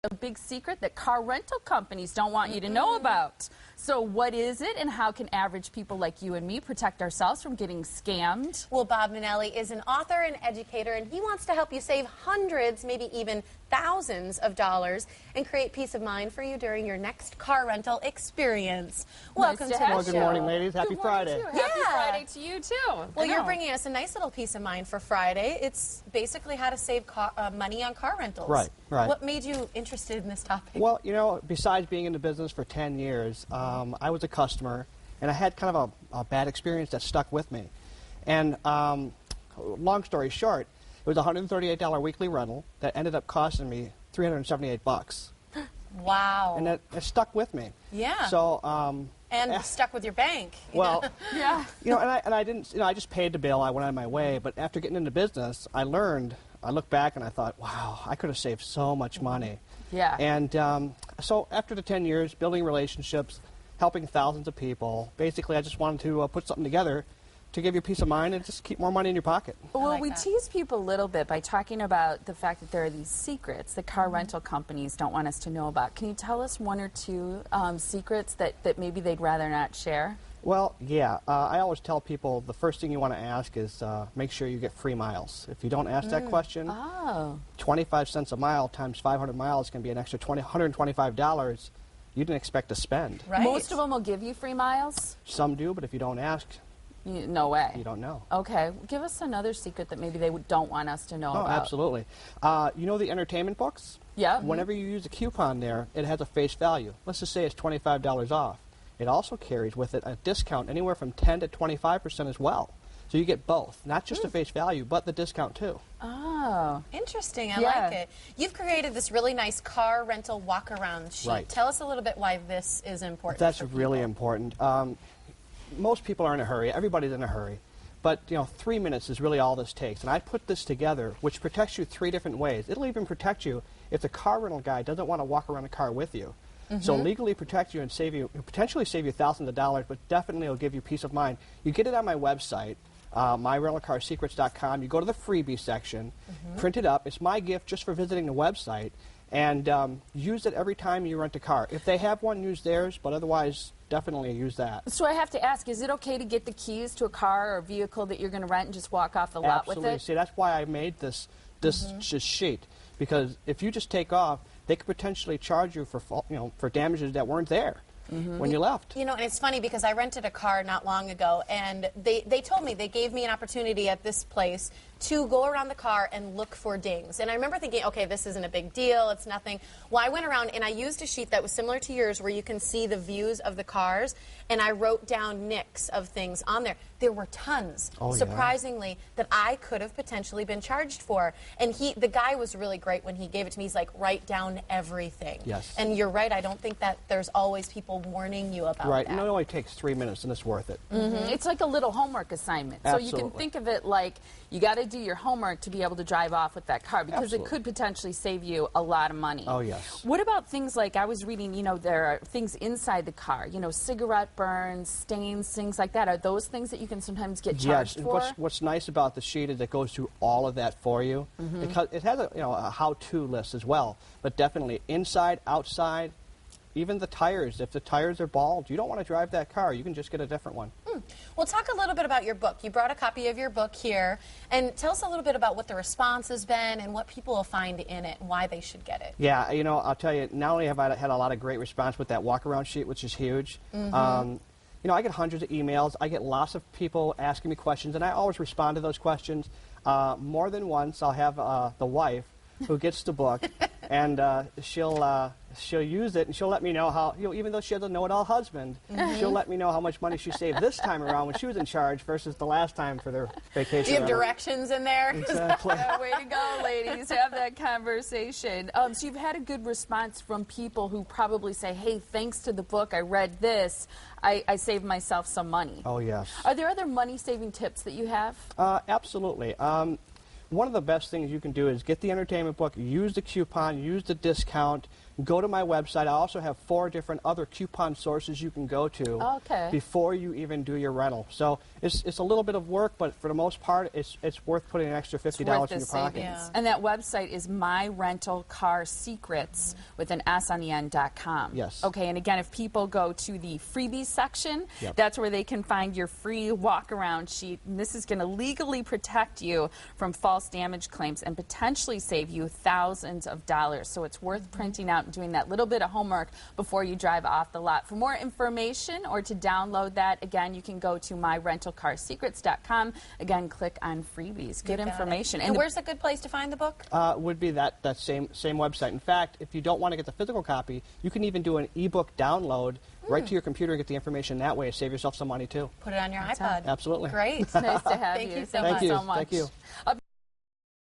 A big secret that car rental companies don't want you to know about. So what is it, and how can average people like you and me protect ourselves from getting scammed? Well, Bob Minelli is an author and educator, and he wants to help you save hundreds, maybe even thousands of dollars and create peace of mind for you during your next car rental experience. Welcome to the Well, good morning, ladies. Happy Friday. Happy Friday to you, too. Well, you're bringing us a nice little peace of mind for Friday. It's basically how to save money on car rentals. Right, right. What made you interested in this topic? Well, you know, besides being in the business for 10 years, I was a customer, and I had kind of a bad experience that stuck with me. And long story short, it was a $138 weekly rental that ended up costing me $378. Wow. And it stuck with me. Yeah. So, and stuck with your bank. well, Yeah. you know, and I didn't, you know, I just paid the bill. I went on my way. But after getting into business, I learned. I looked back and I thought, wow, I could have saved so much money. Yeah. And so after the 10 years, building relationships, helping thousands of people, basically I just wanted to put something together to give you peace of mind and just keep more money in your pocket. Well, we tease people a little bit by talking about the fact that there are these secrets that car rental companies don't want us to know about. Can you tell us one or two secrets that maybe they'd rather not share? Well, yeah. I always tell people the first thing you want to ask is make sure you get free miles. If you don't ask that question, 25 cents a mile times 500 miles can be an extra $125 you didn't expect to spend. Right. Most of them will give you free miles? Some do, but if you don't ask, no way. you don't know. Okay. Give us another secret that maybe they don't want us to know about. Oh, absolutely. You know the entertainment books? Yeah. Whenever you use a coupon there, it has a face value. Let's just say it's $25 off. It also carries with it a discount anywhere from 10 to 25% as well. So you get both, not just the face value, but the discount too. Oh. Interesting. I like it. You've created this really nice car rental walk-around sheet. Right. Tell us a little bit why this is important. That's for really people. important. Most people are in a hurry. Everybody's in a hurry. But, you know, 3 minutes is really all this takes. And I put this together, which protects you 3 different ways. It'll even protect you if the car rental guy doesn't want to walk around the car with you. So legally protect you and potentially save you thousands of dollars, but definitely it'll give you peace of mind. You get it on my website, myrentalcarsecrets.com. You go to the freebie section, print it up. It's my gift just for visiting the website, and use it every time you rent a car. If they have one, use theirs, but otherwise, definitely use that. So I have to ask, is it okay to get the keys to a car or a vehicle that you're going to rent and just walk off the lot with Absolutely. it? See, that's why I made this sheet, because if you just take off, they could potentially charge you for damages that weren't there when you left. You know, and it's funny because I rented a car not long ago, and they told me, they gave me an opportunity at this place to go around the car and look for dings. And I remember thinking, okay, this isn't a big deal, it's nothing. Well, I went around and I used a sheet that was similar to yours where you can see the views of the cars, and I wrote down nicks of things on there. There were tons, surprisingly, that I could have potentially been charged for. And the guy was really great when he gave it to me. He's like, write down everything. Yes. And you're right, I don't think that there's always people warning you about Right, that. and it only takes 3 minutes, and it's worth it. It's like a little homework assignment. So you can Absolutely. think of it like you got to do your homework to be able to drive off with that car, because it Absolutely. could potentially save you a lot of money. Oh, yes. What about things like, I was reading, you know, there are things inside the car, you know, cigarette burns, stains, things like that. Are those things that you can sometimes get charged Yes, for? what's nice about the sheet is it goes through all of that for you. It has a how-to list as well, but definitely inside, outside, even the tires. If the tires are bald, you don't want to drive that car. You can just get a different one. Well, talk a little bit about your book. You brought a copy of your book here, and tell us a little bit about what the response has been and what people will find in it and why they should get it. Yeah, you know, I'll tell you, not only have I had a lot of great response with that walk-around sheet, which is huge, you know, I get hundreds of emails. I get lots of people asking me questions, and I always respond to those questions. More than once, I'll have the wife who gets the book, and she'll use it, and she'll let me know how, you know, even though she has a know-it-all husband, she'll let me know how much money she saved this time around when she was in charge versus the last time for their vacation. Do you have directions in there? Exactly. Way to go, ladies. Have that conversation. So you've had a good response from people who probably say, hey, thanks to the book, I read this, I saved myself some money. Oh, yes. Are there other money-saving tips that you have? Absolutely. One of the best things you can do is get the entertainment book, use the coupon, use the discount, go to my website. I also have 4 different other coupon sources you can go to Okay. before you even do your rental. So it's a little bit of work, but for the most part, it's worth putting an extra $50 Worth in the your pocket. savings. Yeah. And that website is myrentalcarsecrets with an S.com. Yes. Okay, and again, if people go to the freebies section, Yep. that's where they can find your free walk-around sheet. And this is going to legally protect you from false damage claims and potentially save you thousands of dollars. So it's worth printing out and doing that little bit of homework before you drive off the lot. For more information or to download that, again, you can go to myrentalcarsecrets.com. Again, click on freebies. Good information. And the- where's a good place to find the book? Would be that same website. In fact, if you don't want to get the physical copy, you can even do an ebook download right to your computer and get the information that way. Save yourself some money too. Put it on your iPod. Absolutely. Great. It's nice to have Thank you. you so Thank much. you so much. Thank you.